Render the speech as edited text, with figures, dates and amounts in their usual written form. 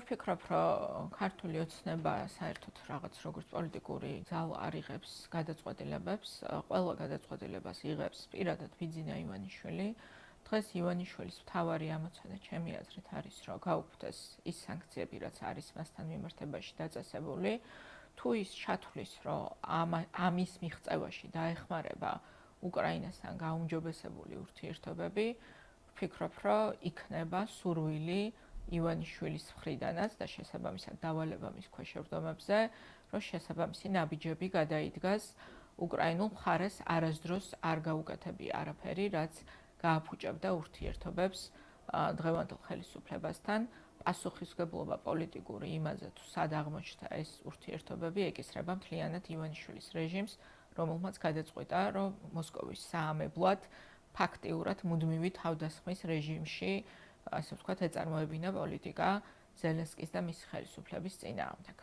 ვფიქრობ, რომ ქართული ოცნება საერთოდ რაღაც როგორც პოლიტიკური ძალა არ იღებს გადაწყვეტილებებს, ყველა გადაწყვეტილებას იღებს პირადად ბიძინა ივანიშვილი. დღეს ივანიშვილის მთავარი ამოცანა ჩემი აზრით არის, რომ გაუქმდეს ის სანქციები, რაც არის მასთან მიმართებაში დაწესებული. თუ ის ჩათვლის, რომ ამის მიღწევაში დაეხმარება უკრაინასთან გაუმჯობესებული ურთიერთობები, ვფიქრობ, რომ იქნება სურვილი ივანიშვილის მხრიდანაც და შესაბამისად დავალება მის ქვეშევრდომებზე, რომ შესაბამისი ნაბიჯები გადაიდგას უკრაინულ მხარეს არასდროს არ გაუკეთებია არაფერი, რაც გააფუჭებდა ურთიერთობებს დღევანდელ ხელისუფლებასთან. პასუხისმგებლობა პოლიტიკური იმაზე, თუ სად აღმოჩნდა ეს ურთიერთობები, ეკისრება მთლიანად ივანიშვილის რეჟიმს, რომელმაც გადაწყვიტა, რომ მოსკოვის საამებლად ფაქტიურად მუდმივი თავდასხმის რეჟიმში, ასე ვთქვათ, ეწარმოებინა პოლიტიკა ზელენსკის და მისი ხელისუფლების წინააღმდეგ.